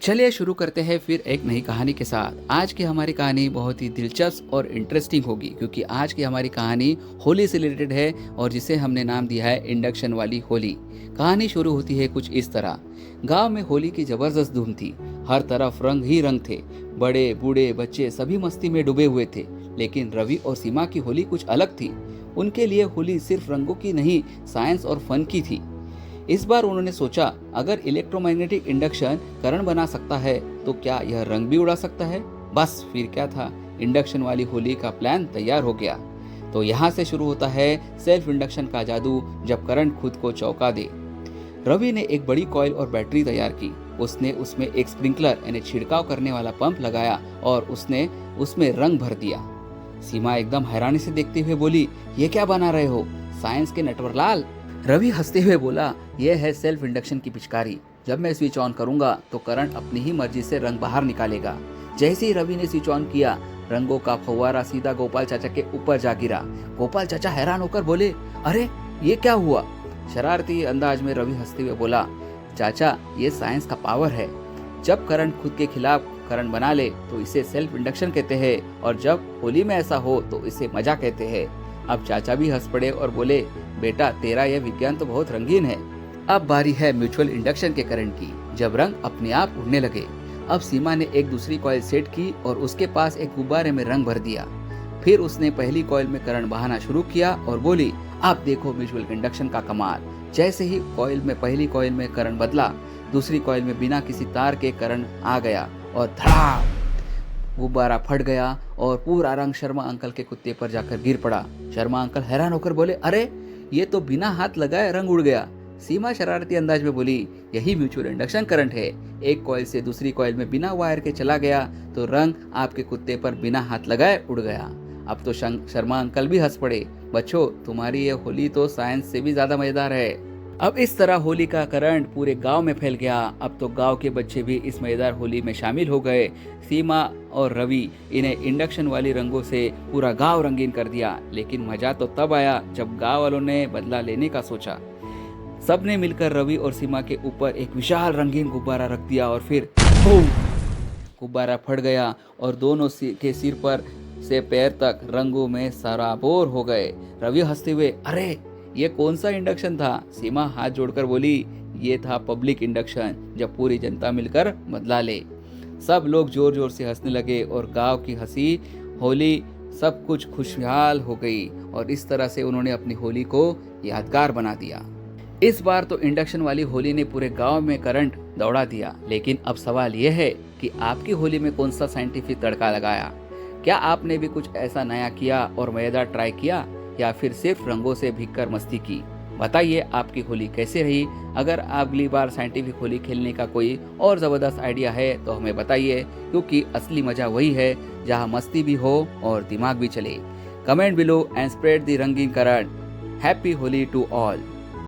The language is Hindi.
चलिए शुरू करते हैं फिर एक नई कहानी के साथ। आज की हमारी कहानी बहुत ही दिलचस्प और इंटरेस्टिंग होगी क्योंकि आज की हमारी कहानी होली से रिलेटेड है और जिसे हमने नाम दिया है इंडक्शन वाली होली। कहानी शुरू होती है कुछ इस तरह। गांव में होली की जबरदस्त धूम थी। हर तरफ रंग ही रंग थे। बड़े बूढ़े बच्चे सभी मस्ती में डूबे हुए थे। लेकिन रवि और सीमा की होली कुछ अलग थी। उनके लिए होली सिर्फ रंगों की नहीं, साइंस और फन की थी। इस बार उन्होंने सोचा, अगर इलेक्ट्रोमैग्नेटिक इंडक्शन करंट बना सकता है तो क्या यह रंग भी उड़ा सकता है। बस फिर क्या था, इंडक्शन वाली होली का प्लान तैयार हो गया। तो यहाँ से शुरू होता है सेल्फ इंडक्शन का जादू, जब करंट खुद को चौंका दे। रवि ने एक बड़ी कॉइल और बैटरी तैयार की। उसने उसमें एक स्प्रिंकलर यानी छिड़काव करने वाला पंप लगाया और उसने उसमें रंग भर दिया। सीमा एकदम हैरानी से देखते हुए बोली, ये क्या बना रहे हो, साइंस के नटवर लाल। रवि हंसते हुए बोला, यह है सेल्फ इंडक्शन की पिचकारी। जब मैं स्विच ऑन करूंगा तो करंट अपनी ही मर्जी से रंग बाहर निकालेगा। जैसे ही रवि ने स्विच ऑन किया, रंगों का फव्वारा सीधा गोपाल चाचा के ऊपर जा गिरा। गोपाल चाचा हैरान होकर बोले, अरे ये क्या हुआ। शरारती अंदाज में रवि हंसते हुए बोला, चाचा ये साइंस का पावर है। जब करंट खुद के खिलाफ करंट बना ले तो इसे सेल्फ इंडक्शन कहते हैं, और जब होली में ऐसा हो तो इसे मजा कहते हैं। अब चाचा भी हंस पड़े और बोले, बेटा तेरा यह विज्ञान तो बहुत रंगीन है। अब बारी है म्यूचुअल इंडक्शन के करंट की, जब रंग अपने आप उड़ने लगे। अब सीमा ने एक दूसरी कॉइल सेट की और उसके पास एक गुब्बारे में रंग भर दिया। फिर उसने पहली कॉइल में करंट बहाना शुरू किया और बोली, आप देखो म्यूचुअल इंडक्शन का कमाल। जैसे ही पहली कॉइल में करंट बदला, दूसरी कॉइल में बिना किसी तार के करंट आ गया और धड़ाम, गुब्बारा फट गया और पूरा रंग शर्मा अंकल के कुत्ते पर जाकर गिर पड़ा। शर्मा अंकल हैरान होकर बोले, अरे ये तो बिना हाथ लगाए रंग उड़ गया। सीमा शरारती अंदाज में बोली, यही म्यूचुअल इंडक्शन करंट है। एक कॉइल से दूसरी कॉइल में बिना वायर के चला गया तो रंग आपके कुत्ते पर बिना हाथ लगाए उड़ गया। अब तो शर्मा अंकल भी हंस पड़े। बच्चों, तुम्हारी ये होली तो साइंस से भी ज्यादा मजेदार है। अब इस तरह होली का करंट पूरे गांव में फैल गया। अब तो गांव के बच्चे भी इस मजेदार होली में शामिल हो गए। सीमा और रवि इन्हें इंडक्शन वाली रंगों से पूरा गांव रंगीन कर दिया। लेकिन मजा तो तब आया जब गांव वालों ने बदला लेने का सोचा। सबने मिलकर रवि और सीमा के ऊपर एक विशाल रंगीन गुब्बारा रख दिया और फिर बूम, गुब्बारा फट गया और दोनों के सिर पर से पैर तक रंगों में सराबोर हो गए। रवि हंसते हुए, अरे ये कौन सा इंडक्शन था। सीमा हाथ जोड़कर बोली, ये था पब्लिक इंडक्शन, जब पूरी जनता मिलकर बदला ले। सब लोग जोर जोर से हंसने लगे और गांव की हंसी होली सब कुछ खुशहाल हो गई और इस तरह से उन्होंने अपनी होली को यादगार बना दिया। इस बार तो इंडक्शन वाली होली ने पूरे गांव में करंट दौड़ा दिया। लेकिन अब सवाल यह है कि आपकी होली में कौन सा साइंटिफिक तड़का लगाया। क्या आपने भी कुछ ऐसा नया किया और मजेदार ट्राई किया, या फिर सिर्फ रंगों से भीगकर मस्ती की। बताइए आपकी होली कैसे रही। अगर अगली बार साइंटिफिक होली खेलने का कोई और जबरदस्त आइडिया है तो हमें बताइए, क्योंकि असली मजा वही है जहां मस्ती भी हो और दिमाग भी चले। Comment below and spread the रंगीन current. Happy Holi to all.